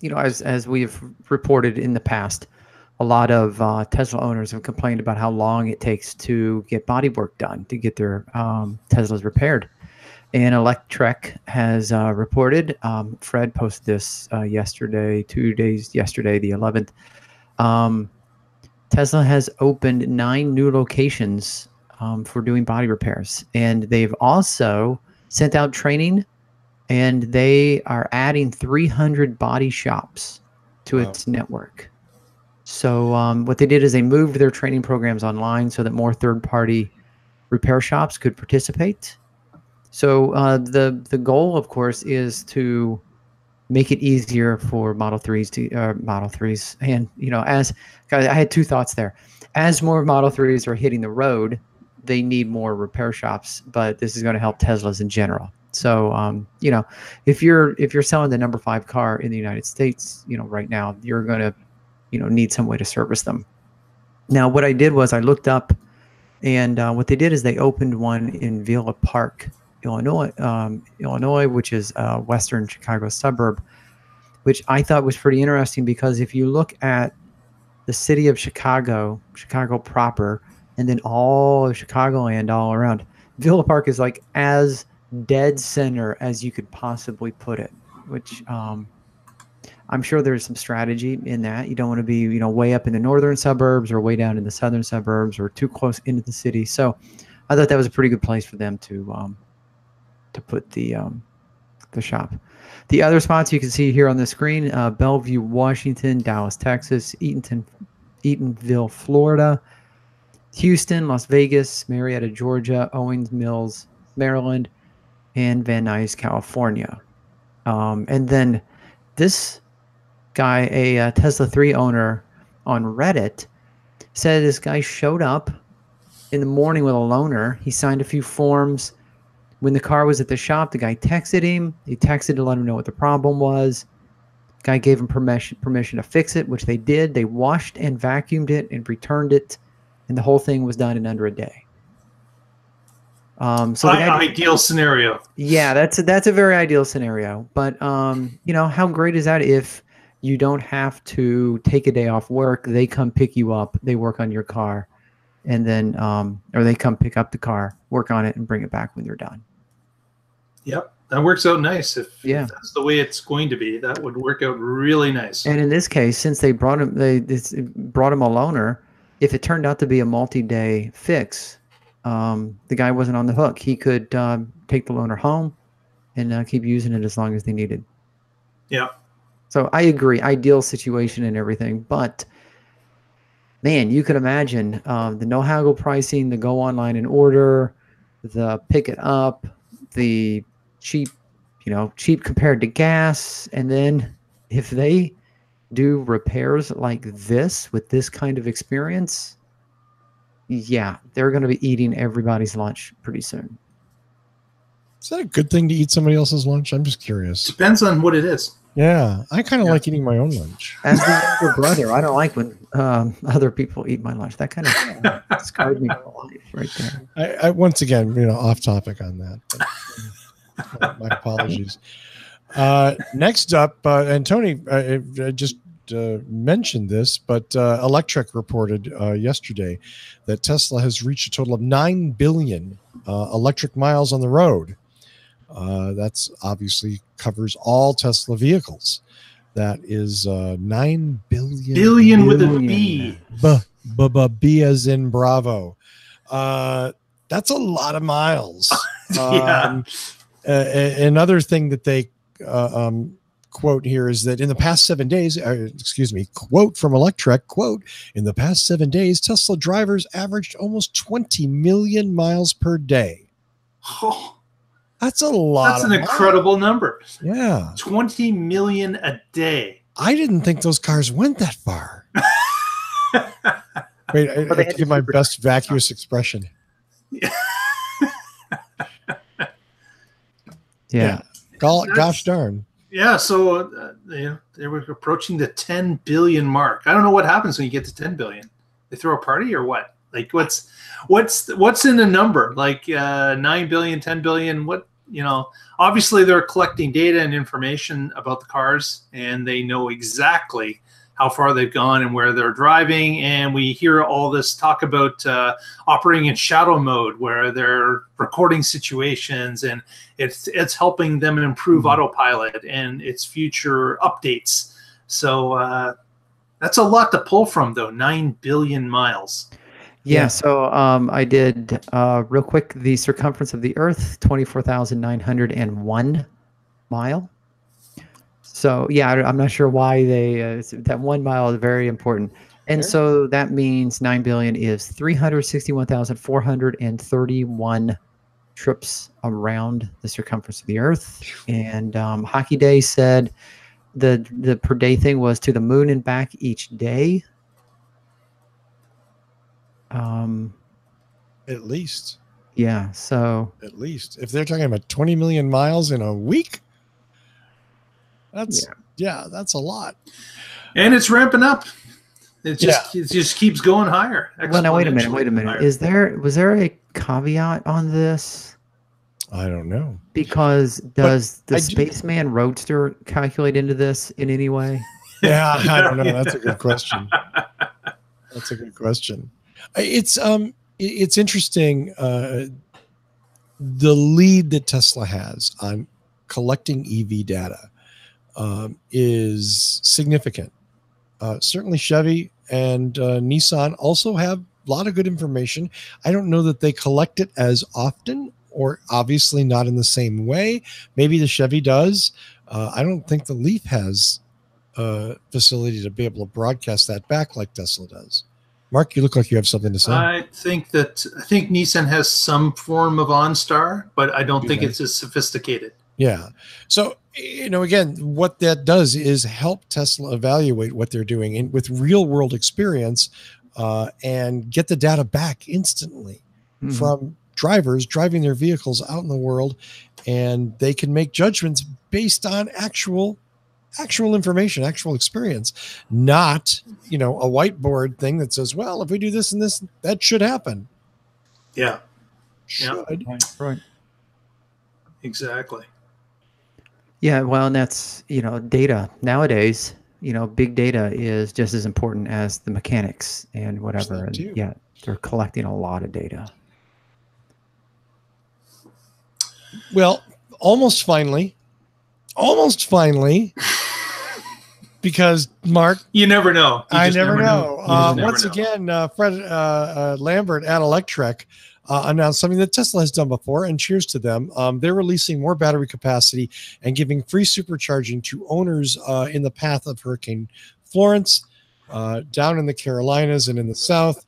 as we've reported in the past, a lot of Tesla owners have complained about how long it takes to get body work done, to get their Teslas repaired. And Electrek has reported, Fred posted this yesterday, 2 days yesterday, the 11th. Tesla has opened 9 new locations for doing body repairs. And they've also sent out training, and they are adding 300 body shops to its network. So what they did is they moved their training programs online so that more third-party repair shops could participate. So the goal, of course, is to make it easier for Model 3s, and as guys, I had 2 thoughts there. As more Model 3s are hitting the road, they need more repair shops, but this is going to help Teslas in general. So if you're selling the number 5 car in the United States, right now, you're going to need some way to service them. Now, what I did was I looked up, and what they did is they opened one in Villa Park, Illinois, which is a western Chicago suburb, which I thought was pretty interesting because if you look at the city of Chicago proper, and then all of Chicagoland all around, Villa Park is like as dead center as you could possibly put it, which I'm sure there's some strategy in that. You don't want to be, way up in the northern suburbs or way down in the southern suburbs or too close into the city. So I thought that was a pretty good place for them to to put the shop. The other spots you can see here on the screen: Bellevue, Washington; Dallas, Texas; Eatonville, Florida; Houston, Las Vegas; Marietta, Georgia; Owings Mills, Maryland; and Van Nuys, California. And then this guy, a Tesla 3 owner on Reddit, said this guy showed up in the morning with a loaner. He signed a few forms. When the car was at the shop, the guy texted him. He texted to let him know what the problem was. Guy gave him permission to fix it, which they did. They washed and vacuumed it and returned it, and the whole thing was done in under a day. So the ideal scenario. Yeah, that's a very ideal scenario. But you know, how great is that if you don't have to take a day off work? They come pick you up, they work on your car, and then or they come pick up the car, work on it, and bring it back when they're done. Yep, that works out nice. If that's the way it's going to be, that would work out really nice. And in this case, since they brought him a loaner, if it turned out to be a multi-day fix, the guy wasn't on the hook. He could take the loaner home and keep using it as long as they needed. Yeah. So I agree, ideal situation and everything, but man, you could imagine the no haggle pricing, the go online and order, the pick it up, the cheap compared to gas. And then if they do repairs like this with this kind of experience, yeah, they're going to be eating everybody's lunch pretty soon. Is that a good thing to eat somebody else's lunch? I'm just curious. Depends on what it is. Yeah, I kind of like eating my own lunch. As the younger brother, I don't like when other people eat my lunch. That kind of scarred me for life right there. I once again, off topic on that. But my apologies. Next up, and Tony just mentioned this, but Electrek reported yesterday that Tesla has reached a total of 9 billion electric miles on the road. That's obviously covers all Tesla vehicles. That is 9 billion. Billion with a B. B as in Bravo. That's a lot of miles. Yeah. Another thing that they quote here is that in the past 7 days, quote from Electrek, quote, in the past 7 days, Tesla drivers averaged almost 20 million miles per day. Oh, that's a lot. That's an incredible number. Yeah. 20 million a day. I didn't think those cars went that far. Wait, I have to give my best vacuous expression. Yeah. Gosh darn. Yeah, so they were approaching the 10 billion mark. I don't know what happens when you get to 10 billion. They throw a party or what? Like what's in the number? Like 9 billion, 10 billion, what, obviously they're collecting data and information about the cars, and they know exactly how far they've gone and where they're driving. And we hear all this talk about operating in shadow mode, where they're recording situations, and it's helping them improve autopilot and its future updates. So that's a lot to pull from, though. 9 billion miles. Yeah, so I did real quick the circumference of the Earth, 24,901 mile. So yeah, I'm not sure why that 1 mile is very important. And so that means 9 billion is 361,431 trips around the circumference of the Earth. And Hockey Day said the per day thing was to the moon and back each day. At least. Yeah, so at least if they're talking about 20 million miles in a week, that's a lot. And it's ramping up. It just keeps going higher. Well, now wait a minute. Higher. Was there a caveat on this? I don't know. Because does the Spaceman Roadster calculate into this in any way? Yeah, I don't know. That's a good question. It's interesting. The lead that Tesla has on collecting EV data is significant. Certainly Chevy and Nissan also have a lot of good information. I don't know that they collect it as often or obviously not in the same way. Maybe the Chevy does. I don't think the Leaf has a facility to be able to broadcast that back like Tesla does. Mark, you look like you have something to say. I think Nissan has some form of OnStar, but I don't think it's as sophisticated. Yeah. So, again, what that does is help Tesla evaluate what they're doing with real world experience and get the data back instantly from drivers driving their vehicles out in the world. And they can make judgments based on actual information, actual experience, not, a whiteboard thing that says, well, if we do this and this, that should happen. Yeah. Should. Right. Exactly. Yeah, well, and that's, data nowadays, big data is just as important as the mechanics and whatever. And yeah, they're collecting a lot of data. Well, almost finally, because Mark, you never know. I never know. Once again, Fred Lambert at Electrek announced something that Tesla has done before, and cheers to them. They're releasing more battery capacity and giving free supercharging to owners in the path of Hurricane Florence, down in the Carolinas and in the South,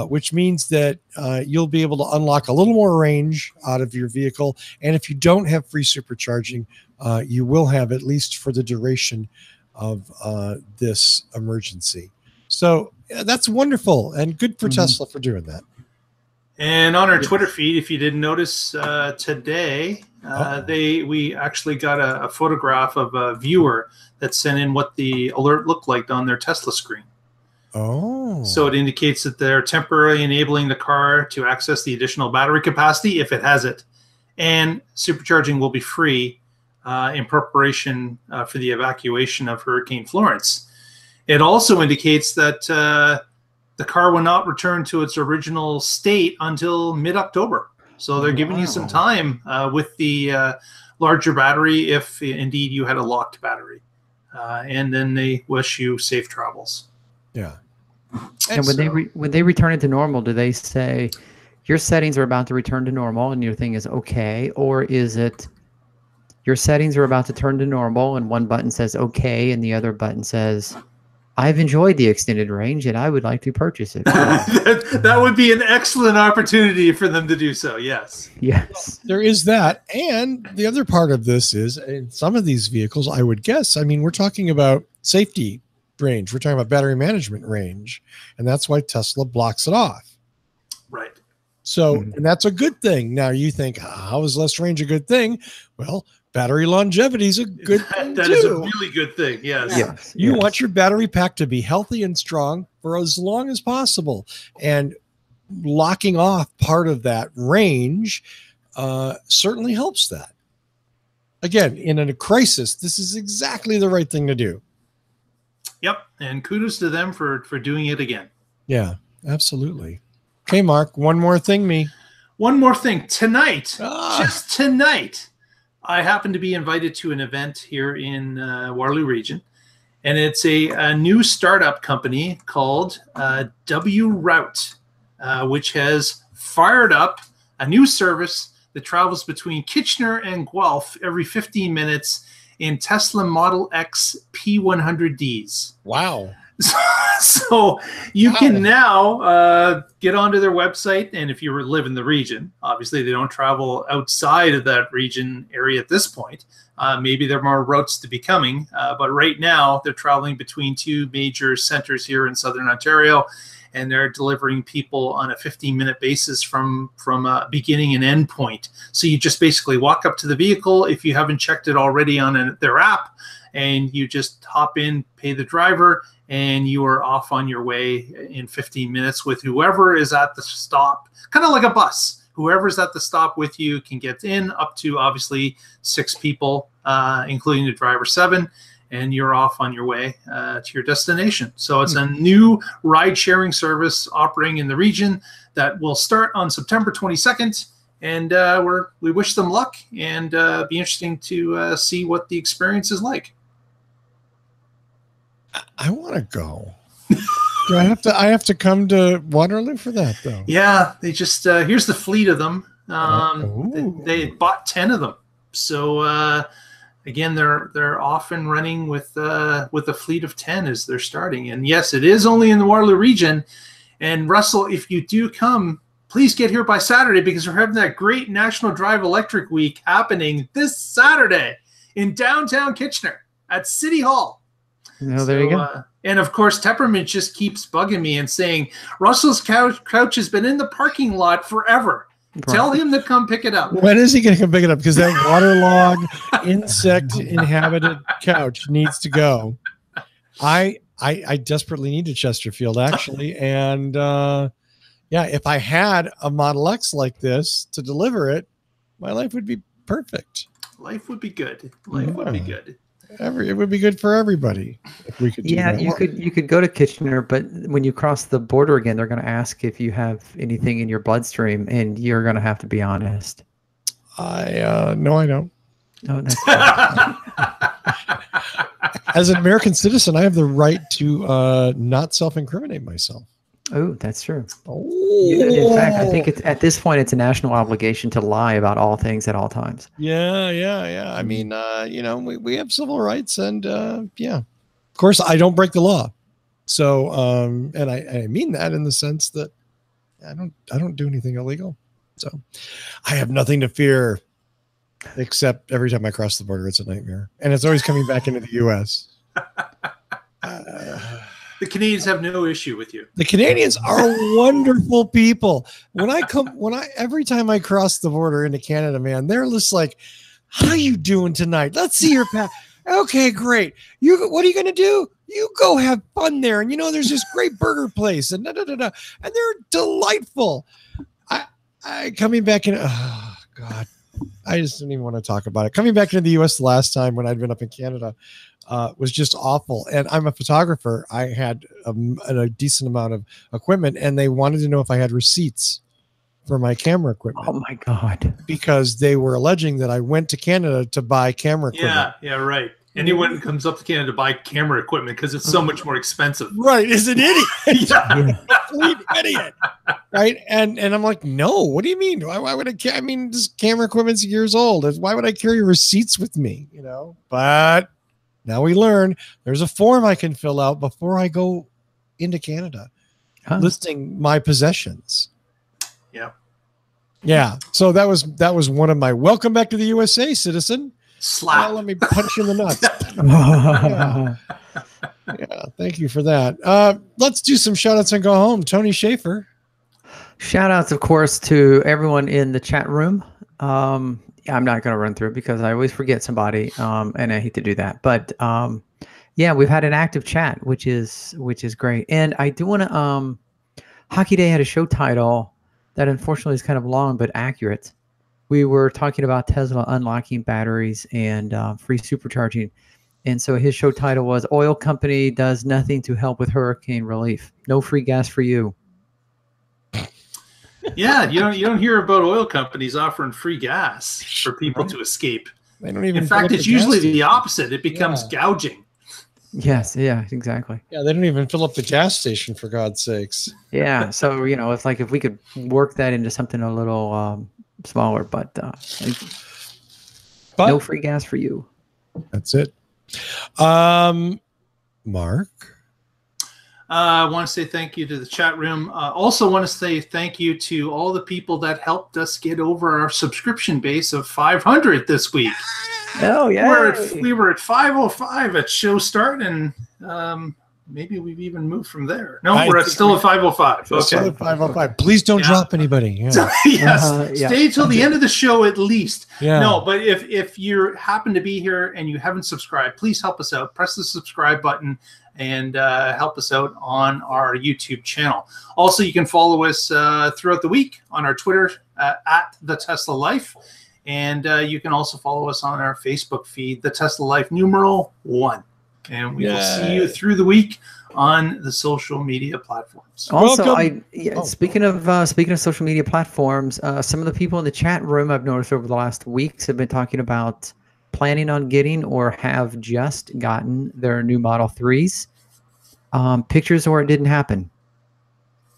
which means that you'll be able to unlock a little more range out of your vehicle. And if you don't have free supercharging, you will have, at least for the duration of this emergency. So that's wonderful and good for Tesla for doing that. And on our Twitter feed, if you didn't notice today, we actually got a photograph of a viewer that sent in what the alert looked like on their Tesla screen. Oh. So it indicates that they're temporarily enabling the car to access the additional battery capacity if it has it. And supercharging will be free in preparation for the evacuation of Hurricane Florence. It also indicates that the car will not return to its original state until mid-October. So they're giving you some time with the larger battery if indeed you had a locked battery. And then they wish you safe travels. Yeah. And when they return it to normal, do they say your settings are about to return to normal and your thing is okay? Or is it your settings are about to turn to normal and one button says okay and the other button says I've enjoyed the extended range and I would like to purchase it? That would be an excellent opportunity for them to do so. Yes. Yes. There is that. And the other part of this is in some of these vehicles, I would guess, we're talking about safety range. We're talking about battery management range. And that's why Tesla blocks it off. Right. So, and that's a good thing. Now you think, how is less range a good thing? Well, battery longevity is a good thing That too. is a really good thing. Yes. Yes. You want your battery pack to be healthy and strong for as long as possible. And locking off part of that range certainly helps that. Again, in a crisis, this is exactly the right thing to do. Yep. And kudos to them for doing it again. Yeah, absolutely. Okay, Mark, one more thing, One more thing. Tonight, just tonight, I happen to be invited to an event here in Waterloo region, and it's a new startup company called WRoute, which has fired up a new service that travels between Kitchener and Guelph every 15 minutes in Tesla Model X P100Ds. Wow. So you can now get onto their website, and if you live in the region, obviously they don't travel outside of that region area at this point. Maybe there are more routes to be coming, but right now they're traveling between two major centers here in Southern Ontario, and they're delivering people on a 15-minute basis from a beginning and end point. So you just basically walk up to the vehicle if you haven't checked it already on their app, and you just hop in, pay the driver, and you are off on your way in 15 minutes with whoever is at the stop, kind of like a bus. Whoever's at the stop with you can get in, up to obviously 6 people, including the driver 7, and you're off on your way to your destination. So it's a new ride-sharing service operating in the region that will start on September 22nd. And we wish them luck, and be interesting to see what the experience is like. I want to go. Do I have to come to Waterloo for that though? Yeah, they just here's the fleet of them. They bought 10 of them. So again, they're off and running with a fleet of 10 as they're starting. And yes, it is only in the Waterloo region. And Russell, if you do come, please get here by Saturday, because we're having that great National Drive Electric Week happening this Saturday in downtown Kitchener at City Hall. No, there you go. And of course, Tepperman just keeps bugging me and saying, Russell's couch has been in the parking lot forever. Right. Tell him to come pick it up. When is he going to come pick it up? Because that waterlogged, insect-inhabited couch needs to go. I desperately need a Chesterfield, actually. And yeah, if I had a Model X like this to deliver it, my life would be perfect. Life would be good. Life would be good. It would be good for everybody if we could do that. You could go to Kitchener, but when you cross the border again, they're going to ask if you have anything in your bloodstream, and you're going to have to be honest. No, I don't. Oh, that's As an American citizen, I have the right to not self-incriminate myself. Oh, that's true. Oh. In fact, I think at this point, it's a national obligation to lie about all things at all times. Yeah. I mean, we have civil rights, and yeah, of course, I don't break the law. So, and I mean that in the sense that I don't do anything illegal. So, I have nothing to fear, except every time I cross the border, it's a nightmare, and it's always coming back into the U.S. The Canadians have no issue with you. The Canadians are wonderful people. Every time I cross the border into Canada, man, they're just like, "How you doing tonight? Let's see your path." Okay, great. What are you going to do? You go have fun there. And there's this great burger place, and and they're delightful. I coming back in. Oh God, I just didn't even want to talk about it. Coming back into the U.S. the last time when I'd been up in Canada. Was just awful. And I'm a photographer. I had a decent amount of equipment, and they wanted to know if I had receipts for my camera equipment. Oh my God. Because they were alleging that I went to Canada to buy camera equipment. Yeah, right. Anyone who comes up to Canada to buy camera equipment because it's so much more expensive. Right. Is an idiot. Yeah. Complete idiot. Right. And I'm like, no, what do you mean? Why would I mean, this camera equipment's years old. Why would I carry receipts with me? But now we learn there's a form I can fill out before I go into Canada, listing my possessions. Yeah. Yeah. So that was one of my welcome back to the USA, citizen. Slap. Now let me punch you in the nuts. Yeah. Thank you for that. Let's do some shout outs and go home. Tony Schaefer. Shout outs, of course, to everyone in the chat room. I'm not going to run through it because I always forget somebody, and I hate to do that. But yeah, we've had an active chat, which is great. And I do want to. Hockey Day had a show title that unfortunately is kind of long but accurate. We were talking about Tesla unlocking batteries and free supercharging, and so his show title was "Oil Company Does Nothing to Help with Hurricane Relief. No free gas for you." Yeah, you don't hear about oil companies offering free gas for people to escape. They don't even. In fact, it's usually the opposite. It becomes gouging. Yes, yeah, exactly. Yeah, they don't even fill up the gas station, for God's sakes. Yeah, so it's like if we could work that into something a little smaller, but no free gas for you. That's it. Mark. I want to say thank you to the chat room. Also want to say thank you to all the people that helped us get over our subscription base of 500 this week. Oh, yeah. We were at 505 at show start, and maybe we've even moved from there. No, we're still at 505. Okay. Still at 505. Please don't drop anybody. Yeah. Yes. Stay till the end of the show at least. Yeah. No, but if you happen to be here and you haven't subscribed, please help us out. Press the subscribe button and help us out on our YouTube channel. Also, you can follow us throughout the week on our Twitter at The Tesla Life. And you can also follow us on our Facebook feed, The Tesla Life #1. And we will see you through the week on the social media platforms. Also, speaking of social media platforms, some of the people in the chat room I've noticed over the last weeks have been talking about planning on getting or have just gotten their new Model 3s. Pictures or it didn't happen.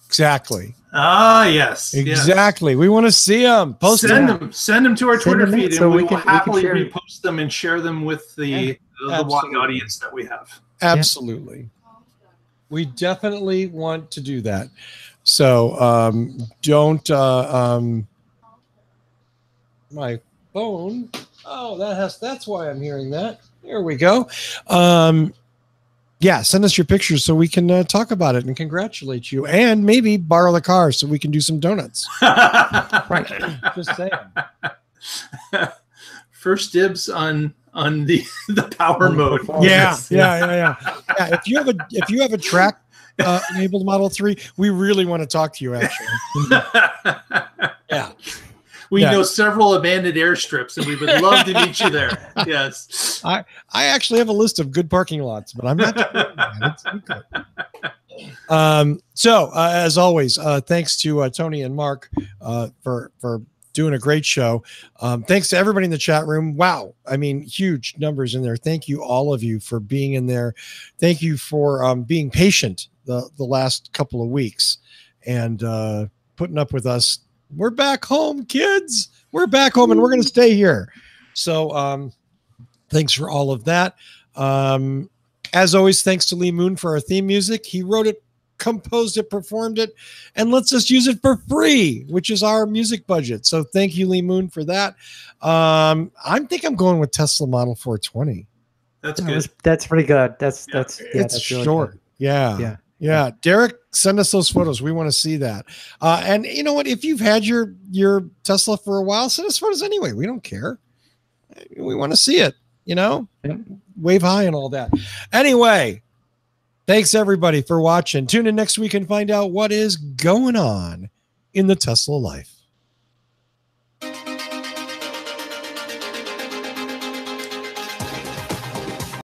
Exactly. Ah, yes. Exactly. We want to see them. Post them. Send them to our Twitter feed, so and we we will can happily share. repost them and share them with the wide audience that we have. Absolutely. We definitely want to do that. So don't my phone. Oh, that's why I'm hearing that. There we go. Yeah, send us your pictures so we can talk about it and congratulate you, and maybe borrow the car so we can do some donuts. Right. Just saying. First dibs on the power mode. Yeah. If you have a track enabled Model 3, we really want to talk to you. Actually, yeah. We know several abandoned airstrips, and we would love to meet you there. Yes. I actually have a list of good parking lots, but I'm not sure it's okay. So as always, thanks to Tony and Mark for doing a great show. Thanks to everybody in the chat room. Wow. I mean, huge numbers in there. Thank you, all of you, for being in there. Thank you for being patient the last couple of weeks and putting up with us. We're back home, kids. We're back home, and we're going to stay here. So thanks for all of that. As always, thanks to Lee Moon for our theme music. He wrote it, composed it, performed it, and lets us use it for free, which is our music budget. So thank you, Lee Moon, for that. I think I'm going with Tesla Model 420. That's good. That's pretty good. That's it's that's really short. good. Yeah. Derek, send us those photos. We want to see that. And you know what? If you've had your Tesla for a while, send us photos anyway. We don't care. We want to see it, wave high and all that. Anyway, thanks everybody for watching. Tune in next week and find out what is going on in the Tesla life.